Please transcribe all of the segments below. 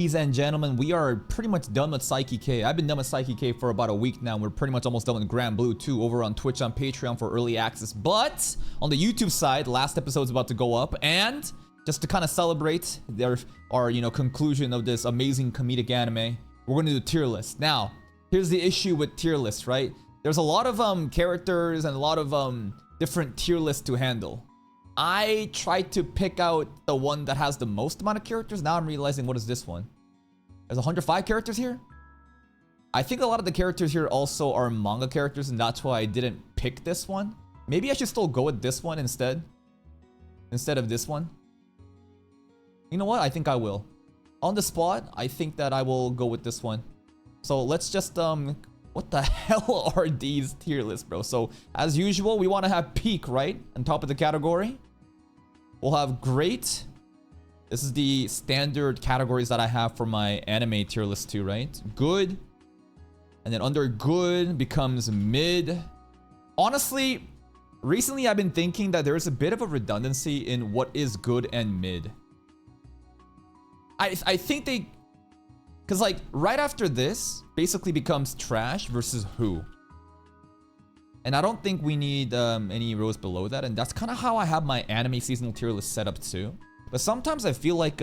Ladies and gentlemen, we are pretty much done with Saiki K. I've been done with Saiki K for about a week now. We're pretty much almost done with Grand Blue too, over on Twitch, on Patreon for early access. But on the YouTube side, last episode's about to go up, and just to kind of celebrate our conclusion of this amazing comedic anime, we're going to do a tier list. Now, here's the issue with tier lists, right? There's a lot of characters and a lot of different tier lists to handle. I tried to pick out the one that has the most amount of characters. Now I'm realizing, what is this one? There's 105 characters here? I think a lot of the characters here also are manga characters, and that's why I didn't pick this one. Maybe I should still go with this one instead of this one. You know what? I think I will. On the spot, I think that I will go with this one. So let's just, what the hell are these tier lists, bro? So, as usual, we want to have peak, right? On top of the category. We'll have great. This is the standard categories that I have for my anime tier list too, right? Good. And then under good becomes mid. Honestly, recently I've been thinking that there is a bit of a redundancy in what is good and mid. I think they... Because like, right after this, basically becomes trash versus who. And I don't think we need any rows below that. And that's kind of how I have my anime seasonal tier list set up too. But sometimes I feel like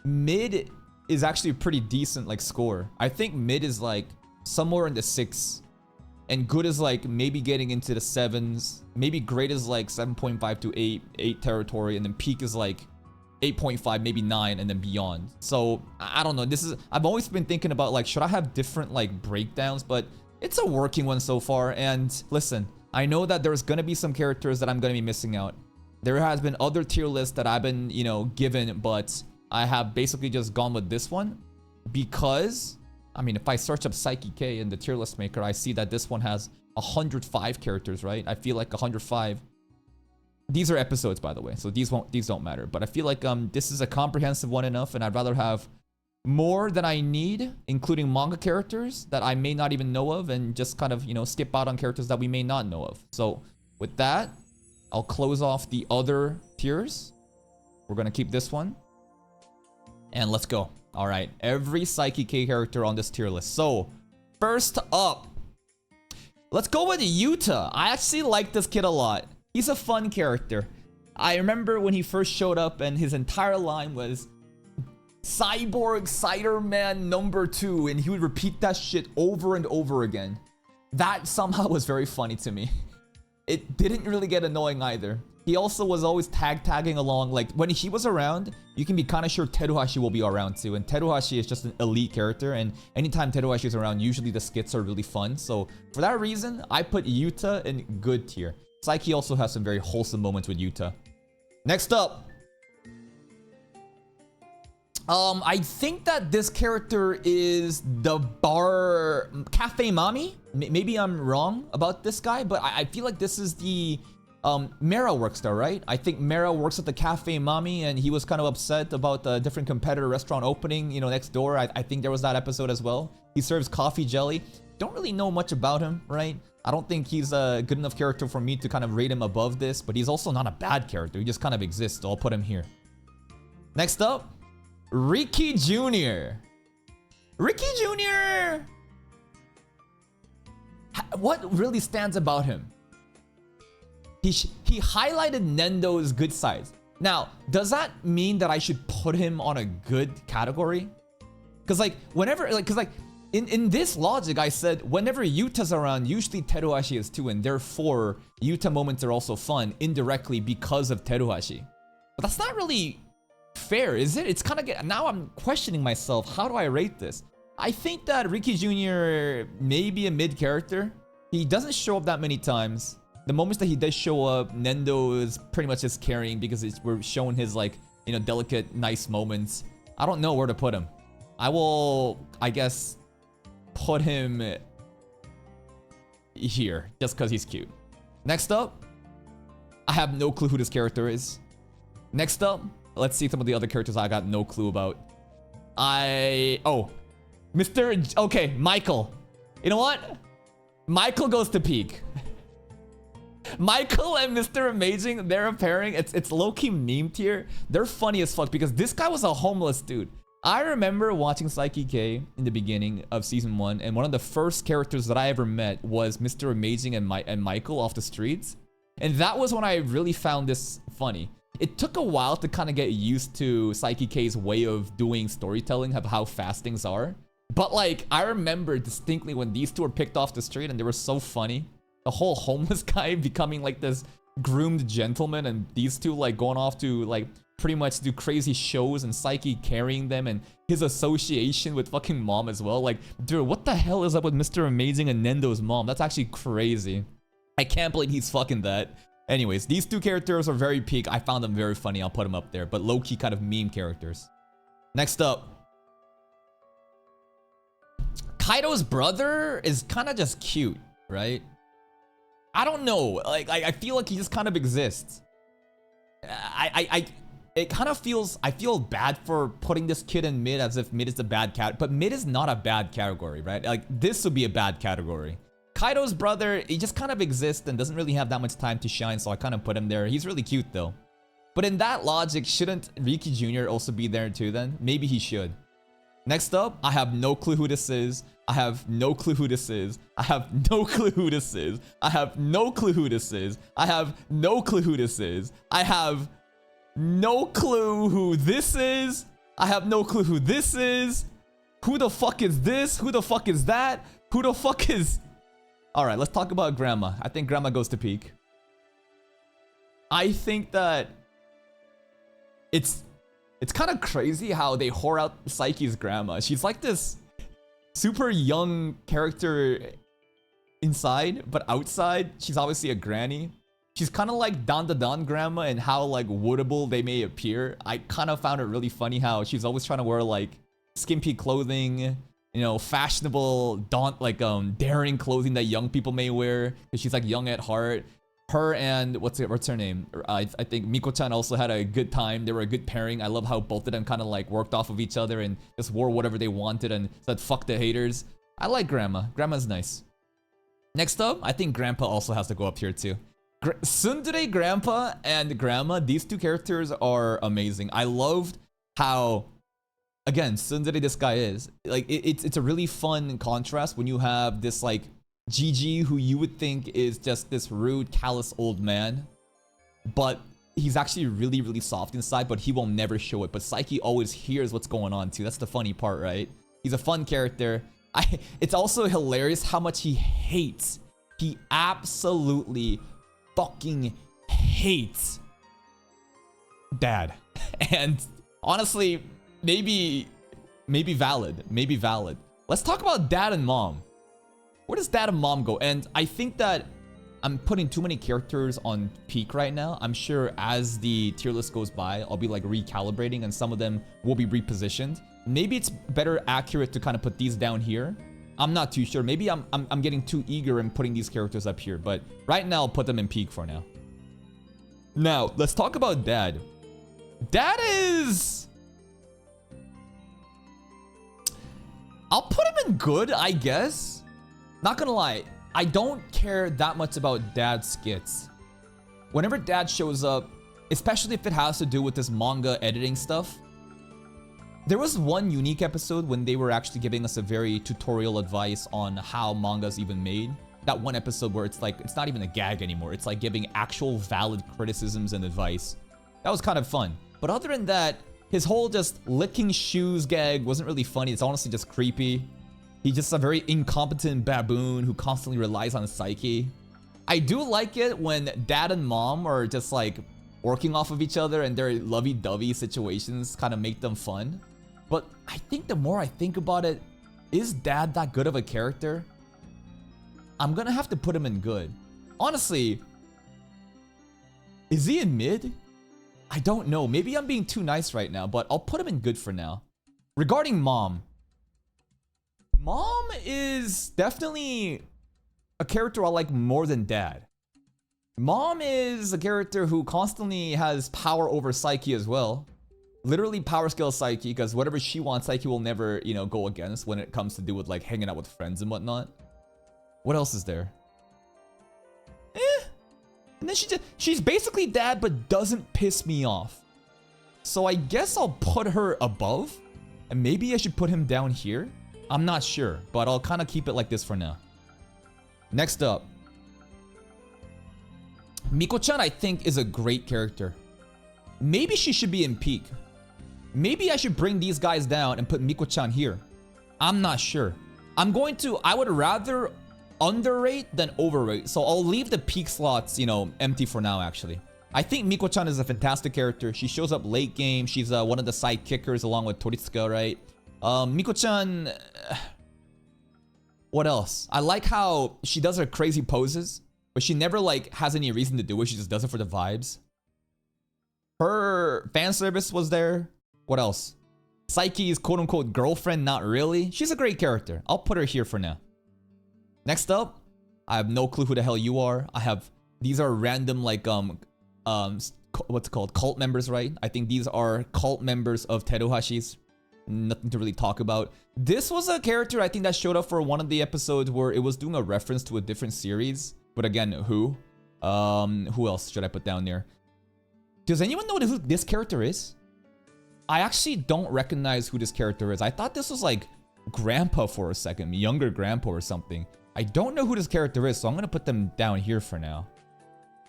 mid is actually a pretty decent like score. I think mid is like somewhere in the 6. And good is like maybe getting into the 7s. Maybe great is like 7.5 to 8 territory. And then peak is like 8.5, maybe 9, and then beyond. So I don't know. I've always been thinking about like, should I have different like breakdowns? But it's a working one so far. And listen, I know that there's gonna be some characters that I'm gonna be missing out. There has been other tier lists that I've been, given, but I have basically just gone with this one because, I mean, if I search up Saiki K in the tier list maker, I see that this one has 105 characters, right? I feel like 105. These are episodes, by the way, so these don't matter. But I feel like this is a comprehensive one enough, and I'd rather have more than I need, including manga characters that I may not even know of, and just kind of, skip out on characters that we may not know of. So with that, I'll close off the other tiers. We're gonna keep this one. And let's go. Alright, every Saiki K character on this tier list. So, first up, let's go with Yuta. I actually like this kid a lot. He's a fun character. I remember when he first showed up and his entire line was Cyborg Cider Man #2, and he would repeat that shit over and over again. That somehow was very funny to me. It didn't really get annoying either. He also was always tagging along. Like, when he was around, you can be kind of sure Teruhashi will be around too. And Teruhashi is just an elite character. And anytime Teruhashi is around, usually the skits are really fun. So, for that reason, I put Yuta in good tier. Saiki also has some very wholesome moments with Yuta. Next up. I think that this character is the Cafe Mami. Maybe I'm wrong about this guy, but I feel like this is the Mera works there, right? I think Mera works at the Cafe Mami, and he was kind of upset about the different competitor restaurant opening, next door. I think there was that episode as well. He serves coffee jelly. Don't really know much about him, right? I don't think he's a good enough character for me to kind of rate him above this, but he's also not a bad character. He just kind of exists, so I'll put him here. Next up, Riki Jr. Riki Jr. What really stands about him? He highlighted Nendo's good sides. Now, does that mean that I should put him on a good category? Because like, whenever, like, because like, in this logic, I said, whenever Yuta's around, usually Teruhashi is too, and therefore, Yuta moments are also fun, indirectly because of Teruhashi. But that's not really fair, is it? It's kind of, now I'm questioning myself, how do I rate this? I think that Riki Jr. may be a mid character. He doesn't show up that many times. The moments that he does show up, Nendo is pretty much just carrying because we're showing his like, delicate, nice moments. I don't know where to put him. I will, I guess, put him here just because he's cute. Next up, I have no clue who this character is. Next up, let's see some of the other characters I got no clue about. Okay, Michael. You know what? Michael goes to peak. Michael and Mr. Amazing, they're a pairing. It's low-key meme tier. They're funny as fuck because this guy was a homeless dude. I remember watching Saiki K in the beginning of season 1, and one of the first characters that I ever met was Mr. Amazing and Michael off the streets. And that was when I really found this funny. It took a while to kind of get used to Saiki K's way of doing storytelling, of how fast things are. But like, I remember distinctly when these two were picked off the street and they were so funny. The whole homeless guy becoming like this groomed gentleman, and these two like going off to like pretty much do crazy shows, and Saiki carrying them, and his association with fucking mom as well. Like, dude, what the hell is up with Mr. Amazing and Nendo's mom? That's actually crazy. I can't believe he's fucking that. Anyways, these two characters are very peak. I found them very funny. I'll put them up there, but low-key kind of meme characters. Next up, Kaido's brother is kind of just cute, right? I don't know. Like, I feel like he just kind of exists. It kind of feels, I feel bad for putting this kid in mid as if mid is a bad cat, but mid is not a bad category, right? Like, this would be a bad category. Kaido's brother, he just kind of exists and doesn't really have that much time to shine, so I kind of put him there. He's really cute though. But in that logic, shouldn't Riki Jr. also be there too then? Maybe he should. Next up, I have no clue who this is. I have no clue who this is. I have no clue who this is. I have no clue who this is. I have no clue who this is. I have no clue who this is. I have no clue who this is. Who the fuck is this? Who the fuck is that? Who the fuck is... Alright, let's talk about Grandma. I think Grandma goes to peak. I think that... It's kind of crazy how they whore out Saiki's grandma. She's like this super young character inside, but outside, she's obviously a granny. She's kind of like Don the Don grandma and how like woodable they may appear. I kind of found it really funny how she's always trying to wear like skimpy clothing, you know, fashionable, daring clothing that young people may wear, because she's like young at heart. Her and what's her name? I think Miko-chan also had a good time. They were a good pairing. I love how both of them kind of like worked off of each other and just wore whatever they wanted and said fuck the haters. I like Grandma. Grandma's nice. Next up, I think Grandpa also has to go up here too. Tsundere Grandpa and Grandma, these two characters are amazing. I loved how, again, tsundere this guy is. Like, it's a really fun contrast when you have this like GG who you would think is just this rude, callous old man, but he's actually really, really soft inside, but he will never show it. But Saiki always hears what's going on too. That's the funny part, right? He's a fun character. It's also hilarious how much he hates. He absolutely fucking hates Dad. And honestly, maybe valid. Maybe valid. Let's talk about Dad and Mom. Where does Dad and Mom go? And I think that I'm putting too many characters on peak right now. I'm sure as the tier list goes by, I'll be like recalibrating and some of them will be repositioned. Maybe it's better accurate to kind of put these down here. I'm not too sure. Maybe I'm getting too eager in putting these characters up here, but right now I'll put them in peak for now. Now, let's talk about Dad. Dad is... I'll put him in good, I guess. Not gonna lie, I don't care that much about Dad's skits. Whenever Dad shows up, especially if it has to do with this manga editing stuff, there was one unique episode when they were actually giving us a very tutorial advice on how manga's even made. That one episode where it's like, it's not even a gag anymore. It's like giving actual valid criticisms and advice. That was kind of fun. But other than that, his whole just licking shoes gag wasn't really funny. It's honestly just creepy. He's just a very incompetent baboon who constantly relies on Saiki. I do like it when Dad and Mom are just like working off of each other and their lovey-dovey situations kind of make them fun. But I think the more I think about it, is Dad that good of a character? I'm gonna have to put him in good. Honestly, is he in mid? I don't know. Maybe I'm being too nice right now, but I'll put him in good for now. Regarding Mom. Mom is definitely a character I like more than Dad. Mom is a character who constantly has power over Saiki as well. Literally power scale Saiki, because whatever she wants, Saiki will never, you know, go against when it comes to do with like hanging out with friends and whatnot. What else is there? And then she's basically Dad, but doesn't piss me off. So I guess I'll put her above. And maybe I should put him down here. I'm not sure, but I'll kind of keep it like this for now. Next up. Miko-chan, I think, is a great character. Maybe she should be in peak. Maybe I should bring these guys down and put Miko-chan here. I'm not sure. I would rather underrate than overrate. So I'll leave the peak slots, you know, empty for now, actually. I think Miko-chan is a fantastic character. She shows up late game. She's one of the side kickers along with Toritsuka, right? Miko-chan... What else? I like how she does her crazy poses, but she never, like, has any reason to do it. She just does it for the vibes. Her fan service was there. What else? Saiki's quote-unquote girlfriend, not really. She's a great character. I'll put her here for now. Next up, I have no clue who the hell you are. These are random, like, what's it called? Cult members, right? I think these are cult members of Teruhashi's. Nothing to really talk about. This was a character I think that showed up for one of the episodes where it was doing a reference to a different series. But again, who? Who else should I put down there? Does anyone know who this character is? I actually don't recognize who this character is. I thought this was like Grandpa for a second, younger Grandpa or something. I don't know who this character is, so I'm gonna put them down here for now.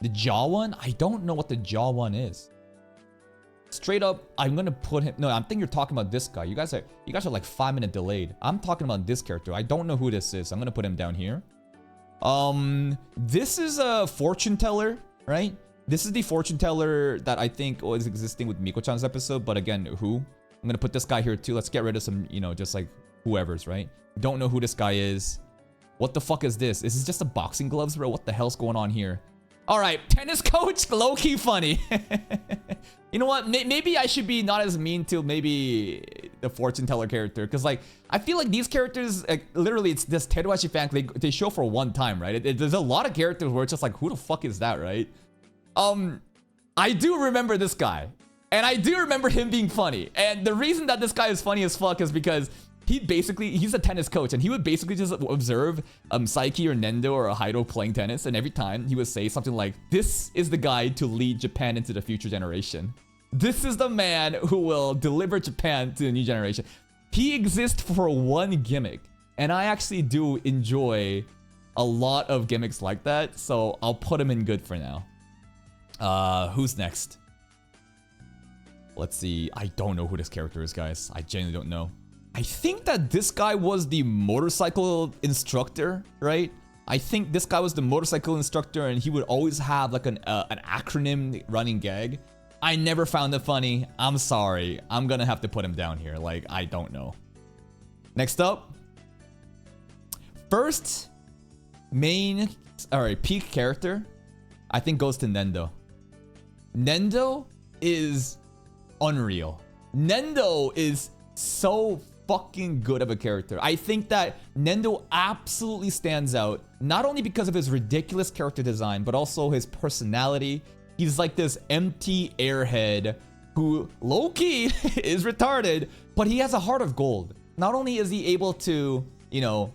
The Jaw one? I don't know what the Jaw one is. Straight up, I'm gonna put him. No, I think you're talking about this guy. You guys are like 5-minute delayed. I'm talking about this character. I don't know who this is. I'm gonna put him down here. This is a fortune teller, right? This is the fortune teller that I think was existing with Miko-chan's episode, but again, who? I'm gonna put this guy here too. Let's get rid of some, you know, just like whoever's, right? Don't know who this guy is. What the fuck is this? Is this just a boxing gloves, bro? What the hell's going on here? All right, tennis coach, low-key funny. You know what? Maybe I should be not as mean to maybe the fortune teller character, because like I feel like these characters, like, literally, it's this Teruhashi fan. They show for one time, right? There's a lot of characters where it's just like, who the fuck is that, right? I do remember this guy, and I do remember him being funny. And the reason that this guy is funny as fuck is because he's a tennis coach, and he would basically just observe Saiki or Nendo or Haido playing tennis, and every time he would say something like, "This is the guy to lead Japan into the future generation. This is the man who will deliver Japan to the new generation." He exists for one gimmick, and I actually do enjoy a lot of gimmicks like that, so I'll put him in good for now. Who's next? Let's see. I don't know who this character is, guys. I genuinely don't know. I think that this guy was the motorcycle instructor, right? I think this guy was the motorcycle instructor, and he would always have like an acronym running gag. I never found it funny. I'm sorry. I'm gonna have to put him down here. Like, I don't know. Next up. First main, peak character, I think goes to Nendo. Nendo is unreal. Nendo is so fucking good of a character. I think that Nendo absolutely stands out, not only because of his ridiculous character design, but also his personality. He's like this empty airhead who low-key is retarded, but he has a heart of gold. Not only is he able to, you know,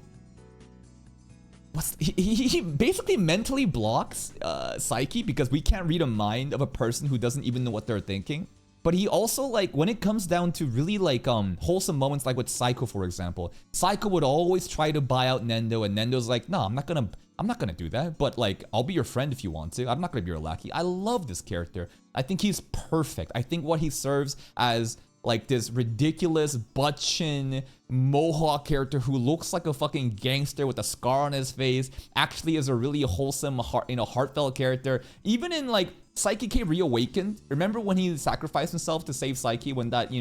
he basically mentally blocks Saiki because we can't read a mind of a person who doesn't even know what they're thinking. But he also, like, when it comes down to really, like, wholesome moments, like with Saiko, for example, Saiko would always try to buy out Nendo, and Nendo's like, no, I'm not gonna do that, but, like, I'll be your friend if you want to. I'm not gonna be your lackey. I love this character. I think he's perfect. I think what he serves as, like, this ridiculous butt-chin mohawk character who looks like a fucking gangster with a scar on his face actually is a really wholesome, heartfelt character. Even in, like, Saiki K Reawakened, remember when he sacrificed himself to save Saiki when that,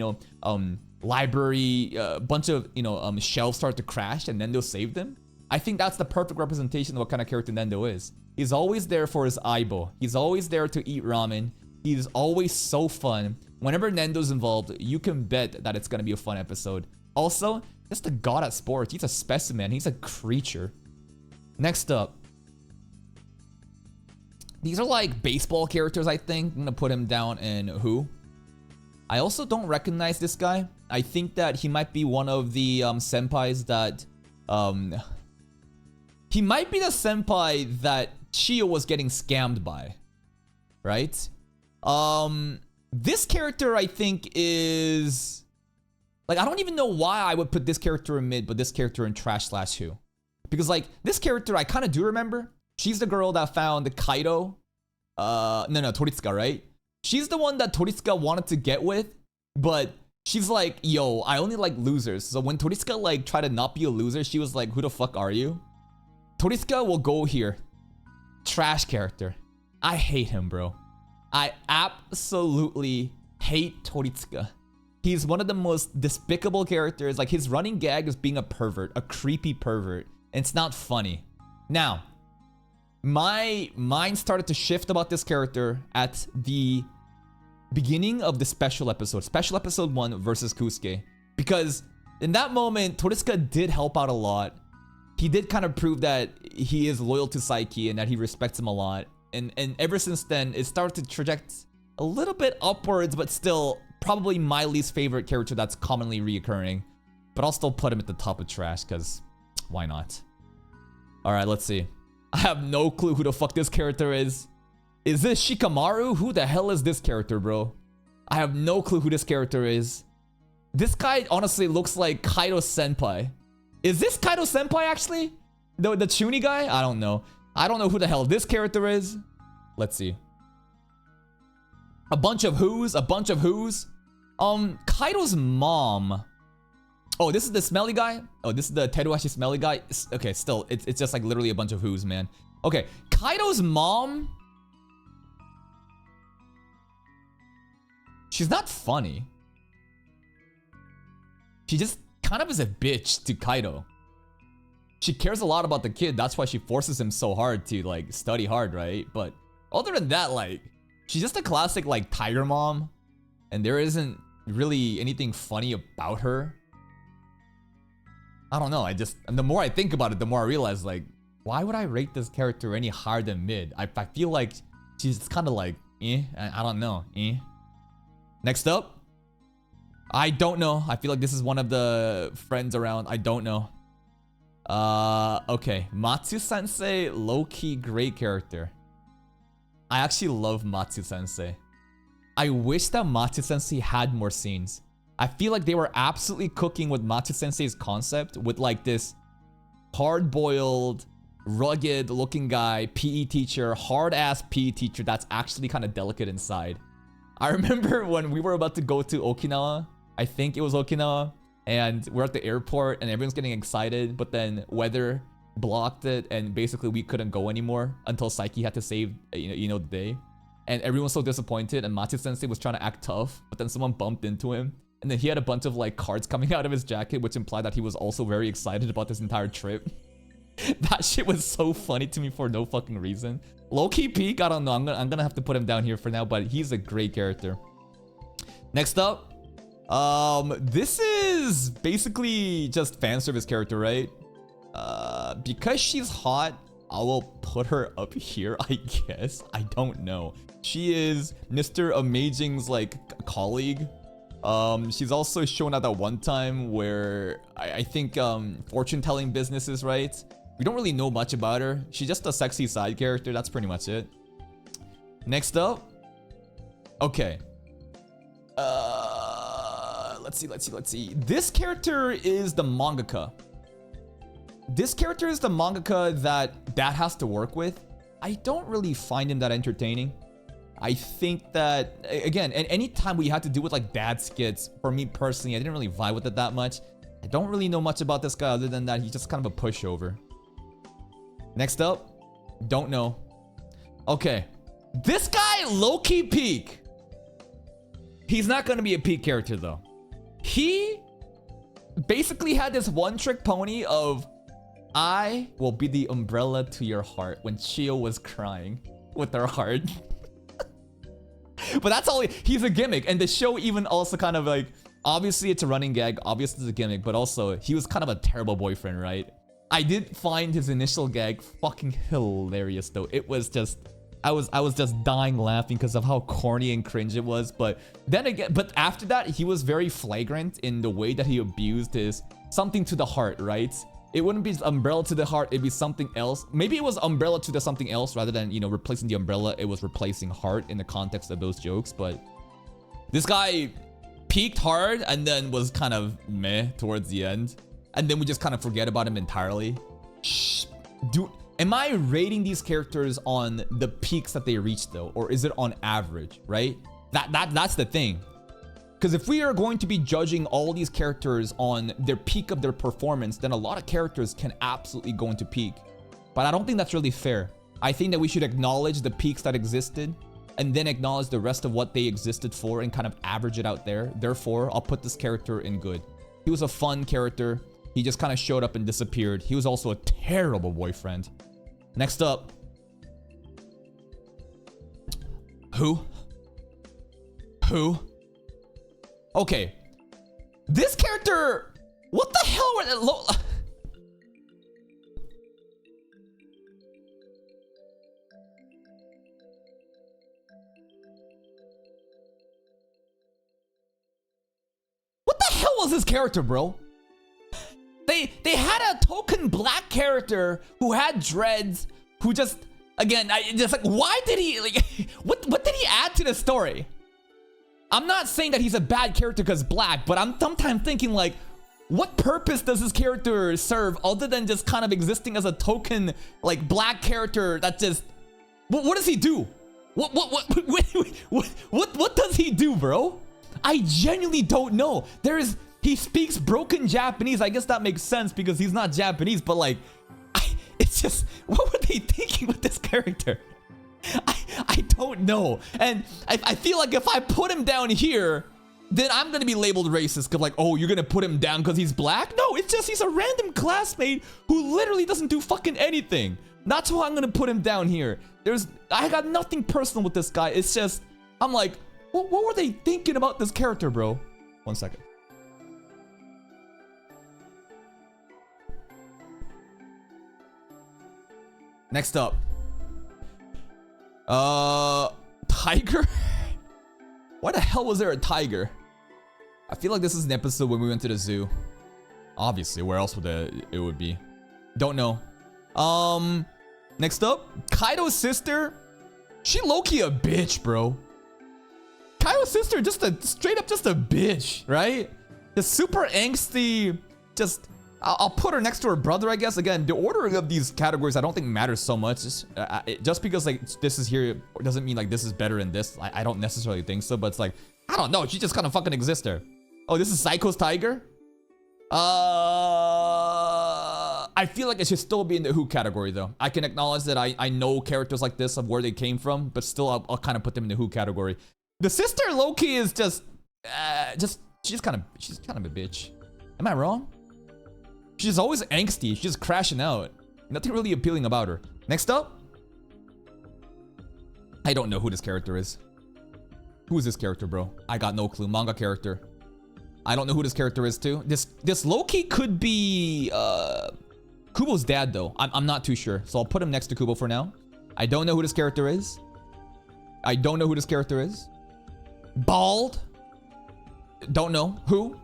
library, bunch of, shelves started to crash and Nendo saved him? I think that's the perfect representation of what kind of character Nendo is. He's always there for his aibo. He's always there to eat ramen. He's always so fun. Whenever Nendo's involved, you can bet that it's gonna be a fun episode. Also, just a god at sports. He's a specimen. He's a creature. Next up. These are like baseball characters, I think. I'm gonna put him down in who? I also don't recognize this guy. I think that he might be one of the senpais that... he might be the senpai that Chiyo was getting scammed by. Right? This character, I think, is... Like, I don't even know why I would put this character in mid, but this character in trash slash who. Because, like, this character, I kind of do remember. She's the girl that found the Kaido. No, Toritsuka, right? She's the one that Toritsuka wanted to get with, but she's like, yo, I only like losers. So when Toritsuka, like, tried to not be a loser, she was like, who the fuck are you? Toritsuka will go here. Trash character. I hate him, bro. I absolutely hate Toritsuka. He's one of the most despicable characters. Like, his running gag is being a pervert, a creepy pervert. And it's not funny. Now, my mind started to shift about this character at the beginning of the special episode. Special episode 1 versus Kusuke. Because in that moment, Toritsuka did help out a lot. He did kind of prove that he is loyal to Saiki and that he respects him a lot. And ever since then, it started to traject a little bit upwards, but still probably my least favorite character that's commonly reoccurring. But I'll still put him at the top of trash, because why not? Alright, let's see. I have no clue who the fuck this character is. Is this Shikamaru? Who the hell is this character, bro? I have no clue who this character is. This guy honestly looks like Kaido Senpai. Is this Kaido Senpai actually? The Chuni guy? I don't know. I don't know who the hell this character is. Let's see. A bunch of who's? A bunch of who's? Kaido's mom. Oh, this is the smelly guy? Oh, this is the Teruashi smelly guy? Okay, still, it's just like literally a bunch of who's, man. Okay, Kaido's mom... She's not funny. She just kind of is a bitch to Kaido. She cares a lot about the kid. That's why she forces him so hard to, like, study hard, right? But other than that, like, she's just a classic, like, tiger mom. And there isn't really anything funny about her. I don't know. And the more I think about it, the more I realize, like, why would I rate this character any higher than mid? I feel like she's kind of like, eh. I don't know. Eh. Next up. I don't know. I feel like this is one of the friends around. I don't know. Okay. Matsu-sensei, low-key great character. I actually love Matsu-sensei. I wish that Matsu-sensei had more scenes. I feel like they were absolutely cooking with Matsu-sensei's concept with like this hard-boiled, rugged-looking guy, PE teacher, hard-ass PE teacher that's actually kind of delicate inside. I remember when we were about to go to Okinawa, I think it was Okinawa, and we're at the airport and everyone's getting excited, but then weather blocked it and basically we couldn't go anymore until Saiki had to save, you know, the day. And everyone's so disappointed and Matsu-sensei was trying to act tough, but then someone bumped into him. And then he had a bunch of like cards coming out of his jacket, which implied that he was also very excited about this entire trip. That shit was so funny to me for no fucking reason. Low-key peak, I don't know. I'm gonna have to put him down here for now, but he's a great character. Next up, this is basically just fan service character, right? Because she's hot, I will put her up here, I guess. I don't know. She is Mr. Amazing's like colleague. She's also shown at that one time where I think fortune telling businesses, right? We don't really know much about her. She's just a sexy side character. That's pretty much it. Next up. Okay. Let's see. This character is the mangaka. This character is the mangaka that Dad has to work with. I don't really find him that entertaining. I think that, again, and anytime we had to do with like dad skits, for me personally, I didn't really vibe with it that much. I don't really know much about this guy other than that he's just kind of a pushover. Next up, don't know. Okay, this guy low-key peak. He's not gonna be a peak character though. He basically had this one-trick pony of, I will be the umbrella to your heart when Chio was crying with her heart. But that's all he's a gimmick, and the show even also kind of like, obviously it's a running gag, obviously it's a gimmick, but also he was kind of a terrible boyfriend, right? I did find his initial gag fucking hilarious though. It was just, I was just dying laughing because of how corny and cringe it was. But then again, but after that, he was very flagrant in the way that he abused his something to the heart, right? It wouldn't be umbrella to the heart, it'd be something else. Maybe it was umbrella to the something else rather than, you know, replacing the umbrella. It was replacing heart in the context of those jokes. But this guy peaked hard and then was kind of meh towards the end. And then we just kind of forget about him entirely. Shh. Am I rating these characters on the peaks that they reached though? Or is it on average, right? That's the thing. Because if we are going to be judging all these characters on their peak of their performance, then a lot of characters can absolutely go into peak. But I don't think that's really fair. I think that we should acknowledge the peaks that existed and then acknowledge the rest of what they existed for and kind of average it out there. Therefore, I'll put this character in good. He was a fun character. He just kind of showed up and disappeared. He was also a terrible boyfriend. Next up. Who? Okay. This character... What the hell were they... What the hell was this character, bro? They had a token black character who had dreads, who just... Again, just like, why did he... Like, what did he add to the story? I'm not saying that he's a bad character because black, but I'm sometimes thinking like, what purpose does this character serve other than just kind of existing as a token, like, black character that just... What does he do? What does he do, bro? I genuinely don't know. He speaks broken Japanese. I guess that makes sense because he's not Japanese, but like, it's just, what were they thinking with this character? I don't know. And I feel like if I put him down here, then I'm gonna be labeled racist because like, oh, you're gonna put him down because he's black? No, it's just he's a random classmate who literally doesn't do fucking anything. That's why I'm gonna put him down here. I got nothing personal with this guy. It's just, I'm like, what were they thinking about this character, bro? 1 second. Next up. Tiger? Why the hell was there a tiger? I feel like this is an episode when we went to the zoo. Obviously, where else would it would be? Don't know. Next up, Kaido's sister. She low-key a bitch, bro. Kaido's sister, just a straight up just a bitch, right? Just super angsty. Just, I'll put her next to her brother, I guess. Again, the ordering of these categories I don't think matters so much. Just because like this is here doesn't mean like this is better than this. I don't necessarily think so, but it's like, I don't know. She just kind of fucking exists there. Oh, this is Psycho's tiger? I feel like it should still be in the who category though. I can acknowledge that I know characters like this of where they came from, but still I'll kind of put them in the who category. The sister Loki is she's kind of a bitch. Am I wrong? She's always angsty. She's just crashing out. Nothing really appealing about her. Next up. I don't know who this character is. Who is this character, bro? I got no clue. Manga character. I don't know who this character is too. This Loki could be Kubo's dad though. I'm not too sure. So I'll put him next to Kubo for now. I don't know who this character is. Bald. Don't know. Who?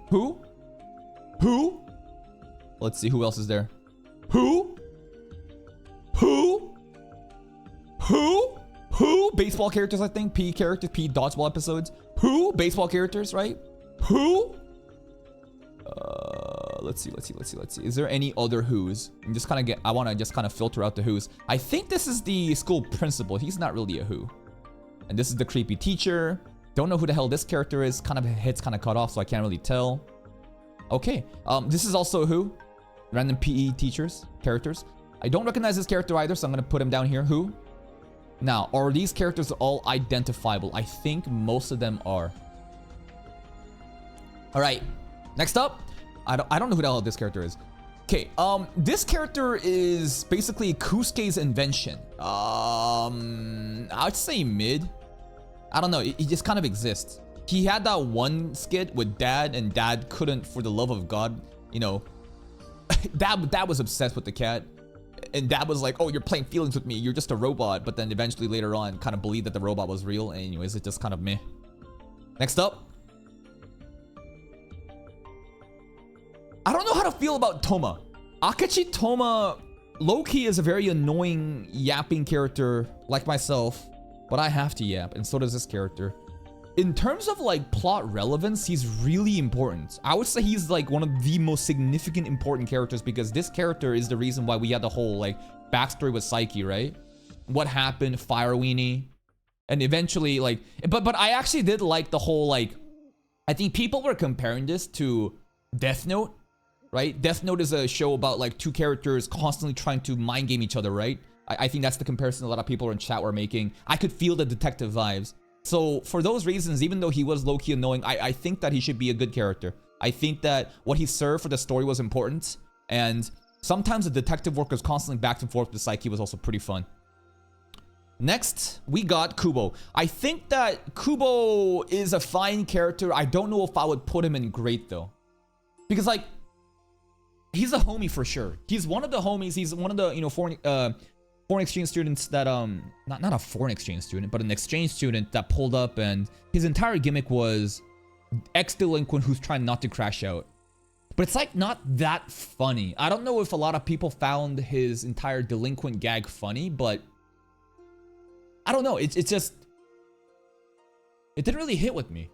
Let's see who else is there. Who? Baseball characters, I think. P dodgeball episodes. Who? Baseball characters, right? Who? Let's see. Is there any other who's? I want to just kind of filter out the who's. I think this is the school principal. He's not really a who. And this is the creepy teacher. Don't know who the hell this character is. Kind of head's kind of cut off, so I can't really tell. Okay. This is also a who. Random PE characters. I don't recognize this character either, so I'm going to put him down here. Who? Now, are these characters all identifiable? I think most of them are. All right. Next up. I don't know who the hell this character is. Okay. This character is basically Kusuke's invention. I'd say mid. I don't know. He just kind of exists. He had that one skit with Dad, and Dad couldn't, for the love of God, you know. Dad was obsessed with the cat, and Dad was like, oh, you're playing feelings with me, you're just a robot. But then eventually later on kind of believed that the robot was real. And anyways, it just kind of meh. Next up. I don't know how to feel about Toma. Akechi Toma low-key is a very annoying yapping character like myself, but I have to yap, and so does this character. in terms of like plot relevance, he's really important. I would say he's like one of the most significant important characters because this character is the reason why we had the whole like backstory with Saiki, right? What happened, Fire Weenie, and eventually like, but I actually did like the whole like, I think people were comparing this to Death Note, right? Death Note is a show about like two characters constantly trying to mind game each other, right? I think that's the comparison a lot of people in chat were making. I could feel the detective vibes. So for those reasons, even though he was low-key annoying, I think that he should be a good character. I think that what he served for the story was important. And sometimes the detective work was constantly back and forth with Saiki was also pretty fun. Next, we got Kubo. I think that Kubo is a fine character. I don't know if I would put him in great though. Because like, he's a homie for sure. He's one of the homies. He's one of the, you know, foreign exchange students that not a foreign exchange student, but an exchange student that pulled up, and his entire gimmick was ex-delinquent who's trying not to crash out. But it's like not that funny. I don't know if a lot of people found his entire delinquent gag funny, but I don't know. It's just, it didn't really hit with me.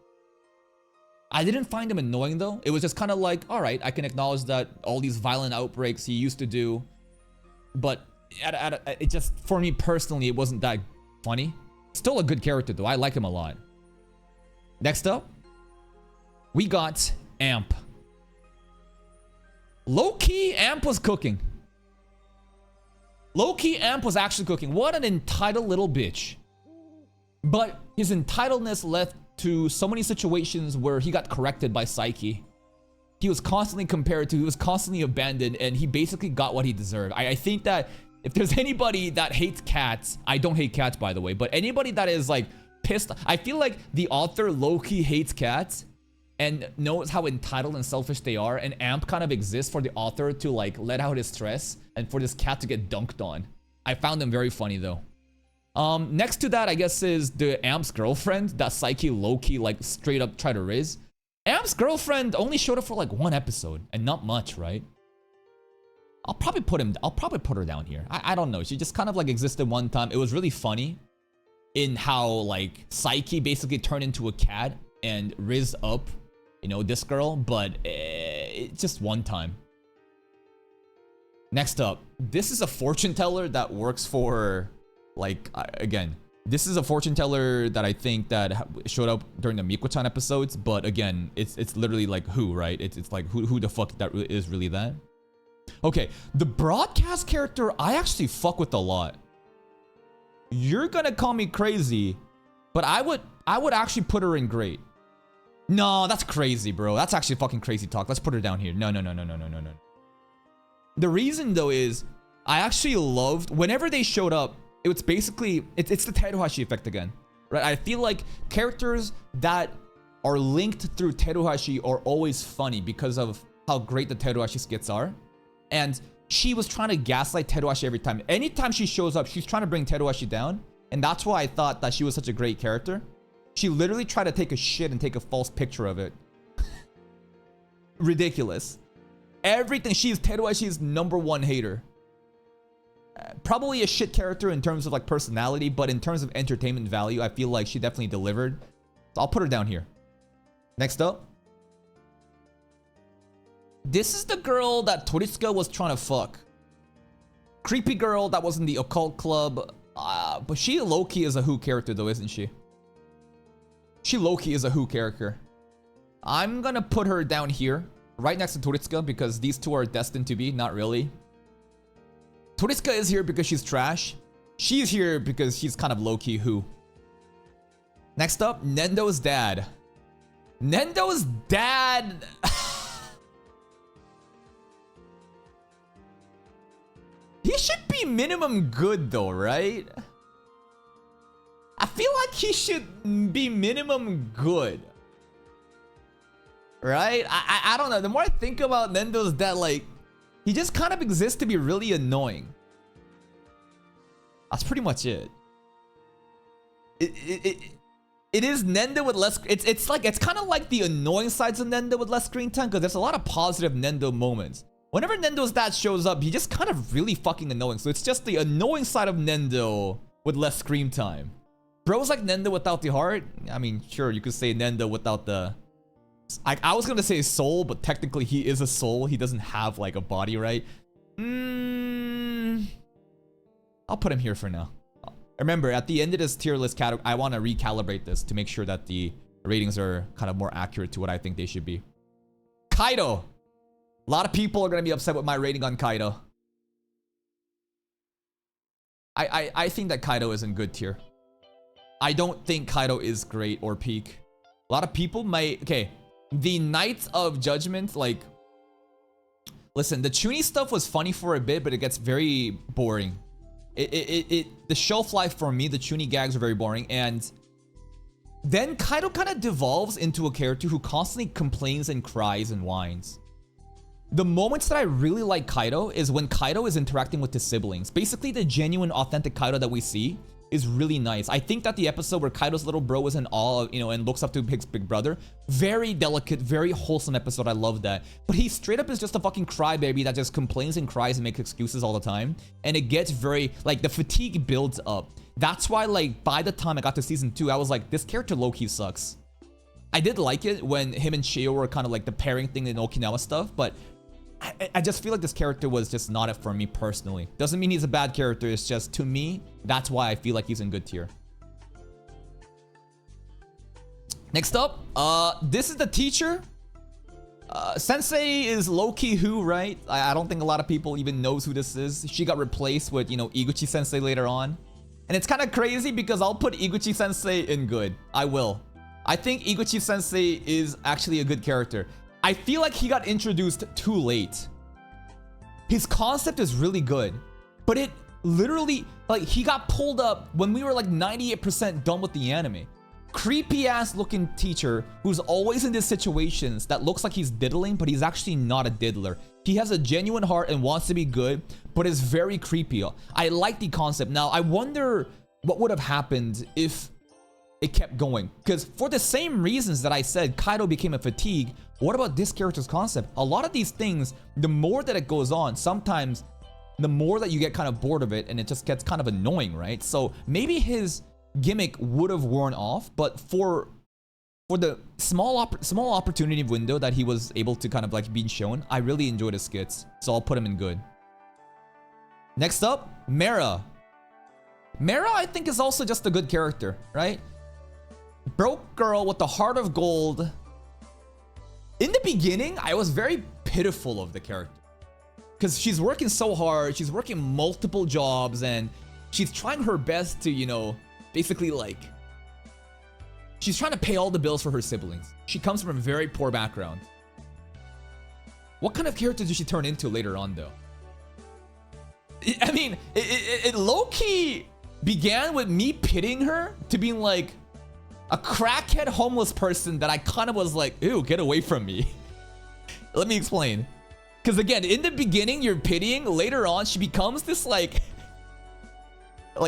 I didn't find him annoying though. It was just kind of like, all right, I can acknowledge that all these violent outbreaks he used to do, but it just, for me personally, it wasn't that funny. Still a good character though. I like him a lot. Next up, we got Amp. Low-key, Amp was cooking. Low-key, Amp was actually cooking. What an entitled little bitch. But his entitledness led to so many situations where he got corrected by Saiki. He was constantly compared to, he was constantly abandoned, and he basically got what he deserved. I think that if there's anybody that hates cats, I don't hate cats by the way, but anybody that is like pissed, I feel like the author low-key hates cats and knows how entitled and selfish they are, and Amp kind of exists for the author to like let out his stress and for this cat to get dunked on. I found him very funny though. Next to that, I guess, is the Amp's girlfriend that Saiki low-key like straight up tried to raise. Amp's girlfriend only showed up for like one episode and not much, right? I'll probably put her down here. I don't know. She just kind of like existed one time. It was really funny in how like Saiki basically turned into a cat and riz up, you know, this girl, but it's just one time. Next up, this is a fortune teller that works for like, again, this is a fortune teller that I think that showed up during the Miko-chan episodes, but again, it's literally like who, right? It's like who the fuck that is really that? Okay, the broadcast character I actually fuck with a lot. You're gonna call me crazy, but I would actually put her in great. No, that's crazy, bro. That's actually fucking crazy talk. Let's put her down here. No. The reason though is I actually loved whenever they showed up. It was basically it's the Teruhashi effect again, right? I feel like characters that are linked through Teruhashi are always funny because of how great the Teruhashi skits are. And she was trying to gaslight Teruhashi every time. Anytime she shows up, she's trying to bring Teruhashi down. And that's why I thought that she was such a great character. She literally tried to take a shit and take a false picture of it. Ridiculous. Everything. She's Teruhashi's #1 hater. Probably a shit character in terms of like personality, but in terms of entertainment value, I feel like she definitely delivered. So I'll put her down here. Next up. This is the girl that Toritsuka was trying to fuck. Creepy girl that was in the occult club. But she low-key is a Who character though, isn't she? She low-key is a Who character. I'm gonna put her down here, right next to Toritsuka, because these two are destined to be, not really. Toritsuka is here because she's trash. She's here because she's kind of low-key Who. Next up, Nendo's dad. Nendo's dad... He should be minimum good though, right? I feel like he should be minimum good. Right? I don't know. The more I think about Nendo's dad, like, he just kind of exists to be really annoying. That's pretty much it. It is Nendo with less... It's kind of like the annoying sides of Nendo with less screen time, because there's a lot of positive Nendo moments. Whenever Nendo's dad shows up, he just kind of really fucking annoying. So it's just the annoying side of Nendo with less screen time. Bro's like Nendo without the heart. I mean, sure, you could say Nendo without the... I was gonna say soul, but technically he is a soul. He doesn't have like a body, right? I'll put him here for now. Remember, at the end of this tier list category, I want to recalibrate this to make sure that the ratings are kind of more accurate to what I think they should be. Kaido. A lot of people are going to be upset with my rating on Kaido. I think that Kaido is in good tier. I don't think Kaido is great or peak. A lot of people might... Okay, the Knights of Judgment, like... Listen, the Chuny stuff was funny for a bit, but it gets very boring. The shelf life for me, the Chuny gags are very boring, and then Kaido kind of devolves into a character who constantly complains and cries and whines. The moments that I really like Kaido is when Kaido is interacting with his siblings. Basically, the genuine, authentic Kaido that we see is really nice. I think that the episode where Kaido's little bro is in awe, you know, and looks up to his big brother, very delicate, very wholesome episode. I love that. But he straight up is just a fucking crybaby that just complains and cries and makes excuses all the time. And it gets very, like, the fatigue builds up. That's why, like, by the time I got to season 2, I was like, this character low-key sucks. I did like it when him and Shio were kind of like the pairing thing in Okinawa stuff, but I just feel like this character was just not it for me personally. Doesn't mean he's a bad character. It's just, to me, that's why I feel like he's in good tier. Next up, this is the teacher. Sensei is low-key who, right? I don't think a lot of people even knows who this is. She got replaced with, you know, Iguchi Sensei later on. And it's kind of crazy because I'll put Iguchi Sensei in good. I will. I think Iguchi Sensei is actually a good character. I feel like he got introduced too late. His concept is really good, but it literally, like, he got pulled up when we were like 98% done with the anime. Creepy ass looking teacher who's always in these situations that looks like he's diddling, but he's actually not a diddler. He has a genuine heart and wants to be good, but is very creepy. I like the concept. Now, I wonder what would have happened if it kept going, because for the same reasons that I said Kaido became a fatigue, what about this character's concept? A lot of these things, the more that it goes on, sometimes the more that you get kind of bored of it and it just gets kind of annoying, right? So maybe his gimmick would have worn off, but for the small opportunity window that he was able to kind of like be shown, I really enjoyed his skits, so I'll put him in good. Next up, Mera. Mera, I think, is also just a good character, right? Broke girl with the heart of gold. In the beginning, I was very pitiful of the character because she's working so hard. She's working multiple jobs and she's trying her best to, you know, basically like, she's trying to pay all the bills for her siblings. She comes from a very poor background. What kind of character did she turn into later on, though? I mean, it low-key began with me pitying her to being like, a crackhead homeless person that I kind of was like, ew, get away from me. Let me explain. Because again, in the beginning, you're pitying. Later on, she becomes this like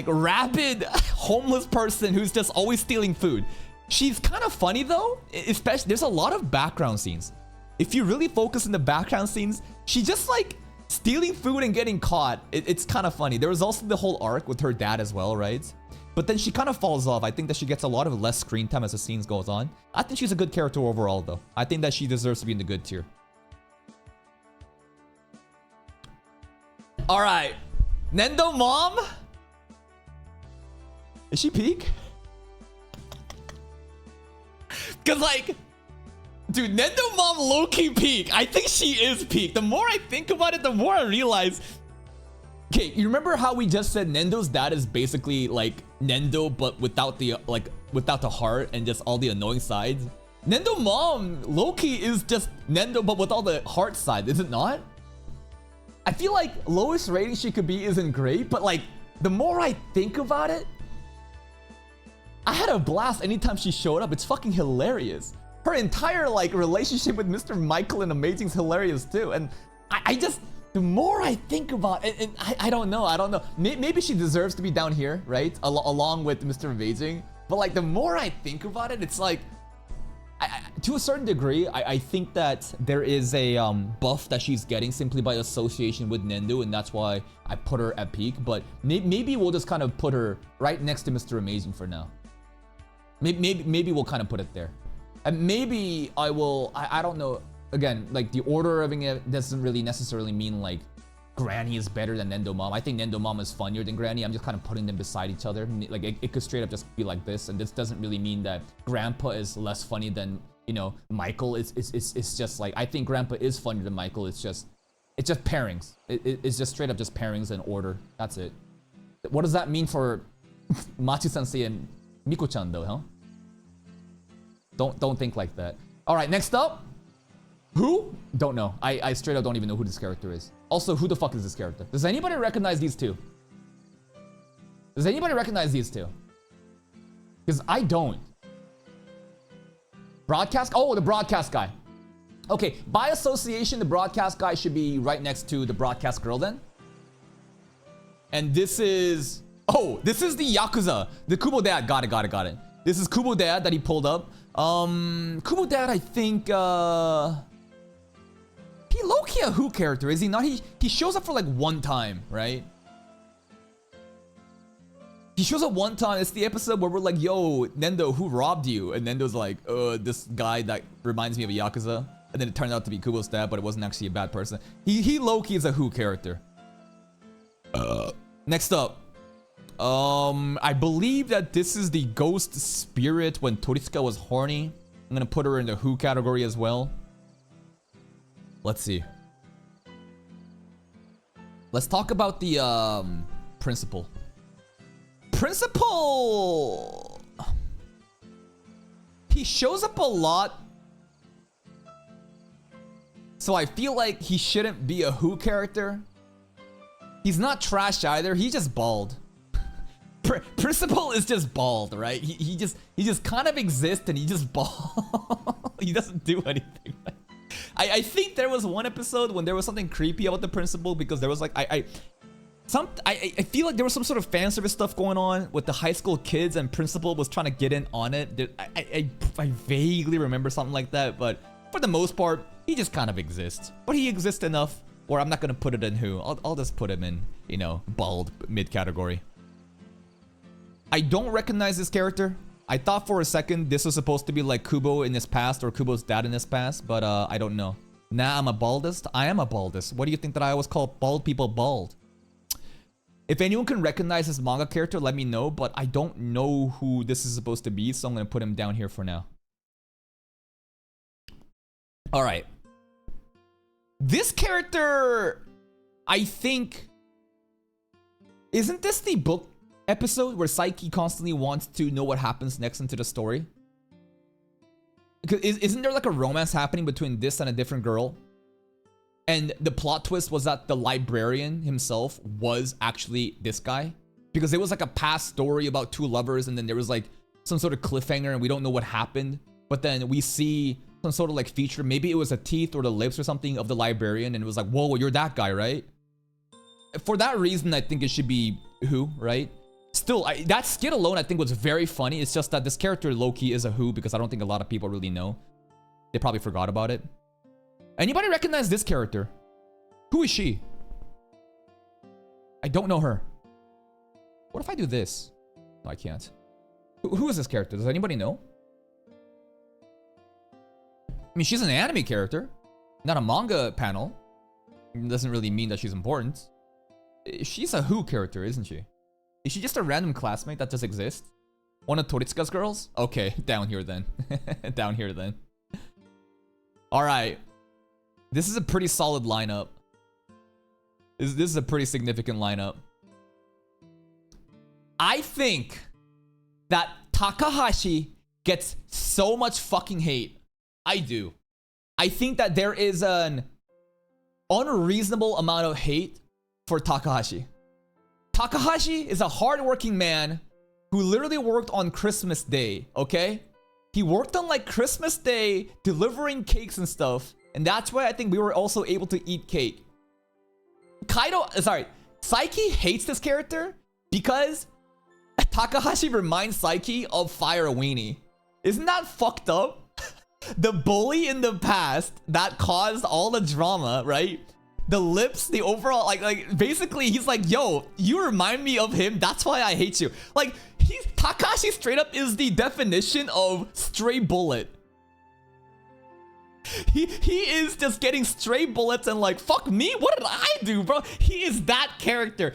rabid homeless person who's just always stealing food. She's kind of funny though. Especially, there's a lot of background scenes. If you really focus on the background scenes, she just like stealing food and getting caught. It's kind of funny. There was also the whole arc with her dad as well, right? But then she kind of falls off. I think that she gets a lot of less screen time as the scenes goes on. I think she's a good character overall, though. I think that she deserves to be in the good tier. All right. Nendo mom? Is she peak? Because, like, dude, Nendo mom low-key peak. I think she is peak. The more I think about it, the more I realize... Okay, you remember how we just said Nendo's dad is basically like Nendo, but without the heart and just all the annoying sides? Nendo mom, low-key, is just Nendo, but with all the heart side, is it not? I feel like lowest rating she could be isn't great, but like, the more I think about it, I had a blast anytime she showed up. It's fucking hilarious. Her entire like relationship with Mr. Michael and Amazing is hilarious too. And I just... The more I think about it, and I don't know. Maybe she deserves to be down here, right? Along with Mr. Amazing. But like, the more I think about it, it's like, to a certain degree, I think that there is a buff that she's getting simply by association with Nendo, and that's why I put her at peak. But maybe we'll just kind of put her right next to Mr. Amazing for now. Maybe we'll kind of put it there. And maybe I will, I don't know, again, like the order of it doesn't really necessarily mean like Granny is better than Nendo Mom. I think Nendo Mom is funnier than Granny. I'm just kind of putting them beside each other. Like it could straight up just be like this, and this doesn't really mean that Grandpa is less funny than, you know, Michael. It's just like, I think Grandpa is funnier than Michael. It's just pairings. It's just straight up just pairings in order. That's it. What does that mean for Machi-sensei and Miko-chan though, huh? Don't think like that. All right, next up. Who? Don't know. I straight up don't even know who this character is. Also, who the fuck is this character? Does anybody recognize these two? Does anybody recognize these two? Because I don't. Broadcast? Oh, the broadcast guy. Okay, by association, the broadcast guy should be right next to the broadcast girl then. And this is... Oh, this is the Yakuza. The Kubo dad. Got it. This is Kubo dad that he pulled up. Kubo dad, I think, he low-key a Who character, is he not? He shows up for like one time, right? He shows up one time. It's the episode where we're like, yo, Nendo, who robbed you? And Nendo's like, this guy that reminds me of a Yakuza. And then it turned out to be Kubo's dad, but it wasn't actually a bad person. He low-key is a Who character. Next up. I believe that this is the ghost spirit when Toritsuka was horny. I'm gonna put her in the Who category as well. Let's see. Let's talk about the principal. Principal! He shows up a lot. So I feel like he shouldn't be a Who character. He's not trash either. He's just bald. Principal is just bald, right? He just kind of exists and he just bald. He doesn't do anything. I think there was one episode when there was something creepy about the principal because there was like I feel like there was some sort of fan service stuff going on with the high school kids and principal was trying to get in on it. I vaguely remember something like that, but for the most part, he just kind of exists. But he exists enough where I'm not gonna put it in Who. I'll just put him in, you know, bald mid category. I don't recognize this character. I thought for a second this was supposed to be like Kubo in his past or Kubo's dad in his past, but I don't know. Nah, I'm a baldest. I am a baldest. What do you think that I always call bald people bald? If anyone can recognize this manga character, let me know, but I don't know who this is supposed to be, so I'm gonna put him down here for now. All right. This character, I think... Isn't this the book episode where Saiki constantly wants to know what happens next into the story? Isn't there like a romance happening between this and a different girl? And the plot twist was that the librarian himself was actually this guy? Because it was like a past story about two lovers and then there was like some sort of cliffhanger and we don't know what happened. But then we see some sort of like feature, maybe it was the teeth or the lips or something of the librarian and it was like, whoa, you're that guy, right? For that reason, I think it should be Who, right? Still, that skit alone I think was very funny. It's just that this character low-key is a Who because I don't think a lot of people really know. They probably forgot about it. Anybody recognize this character? Who is she? I don't know her. What if I do this? No, I can't. Who is this character? Does anybody know? I mean, she's an anime character, not a manga panel. It doesn't really mean that she's important. She's a Who character, isn't she? Is she just a random classmate that just exists? One of Toritsuka's girls? Okay, down here then. Down here then. Alright. This is a pretty solid lineup. This is a pretty significant lineup. I think that Takahashi gets so much fucking hate. I do. I think that there is an unreasonable amount of hate for Takahashi. Takahashi is a hardworking man who literally worked on Christmas Day, okay? He worked on like Christmas Day delivering cakes and stuff, and that's why I think we were also able to eat cake. Saiki hates this character because Takahashi reminds Saiki of Fire Weenie. Isn't that fucked up? The bully in the past that caused all the drama, right? the lips, the overall, like basically he's like, yo, you remind me of him. That's why I hate you. Like, Takashi straight up is the definition of stray bullet. He is just getting stray bullets and like, fuck me, what did I do, bro? He is that character.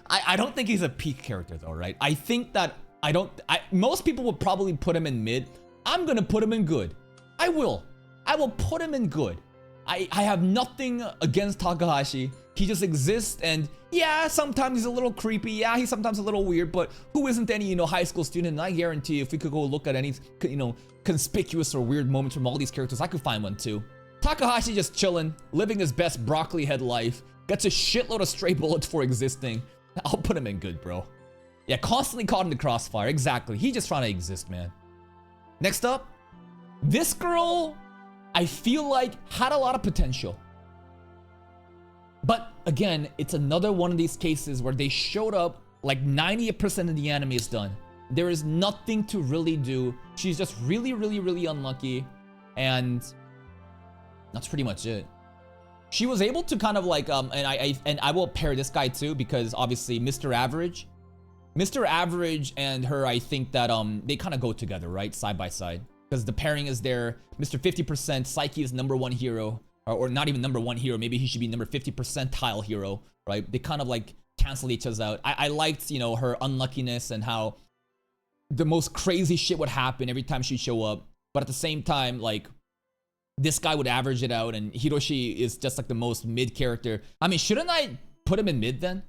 I don't think he's a peak character though, right? I think that most people would probably put him in mid. I'm gonna put him in good. I will put him in good. I have nothing against Takahashi. He just exists, and yeah, sometimes he's a little creepy. Yeah, he's sometimes a little weird, but who isn't any, high school student? And I guarantee if we could go look at any, conspicuous or weird moments from all these characters, I could find one too. Takahashi just chilling, living his best broccoli head life, gets a shitload of stray bullets for existing. I'll put him in good, bro. Yeah, constantly caught in the crossfire. Exactly. He's just trying to exist, man. Next up, this girl, I feel like had a lot of potential. But again, it's another one of these cases where they showed up like 90% of the anime is done. There is nothing to really do. She's just really, really, really unlucky. And that's pretty much it. She was able to kind of like, and I will pair this guy too, because obviously Mr. Average and her, I think that they kind of go together, right? Side by side. Because the pairing is there. Mr. 50%, Saiki is #1 hero. Or not even #1 hero. Maybe he should be number 50 percentile hero, right? They kind of like cancel each other out. I liked, her unluckiness and how the most crazy shit would happen every time she'd show up. But at the same time, like, this guy would average it out, and Hiroshi is just like the most mid character. I mean, shouldn't I put him in mid then?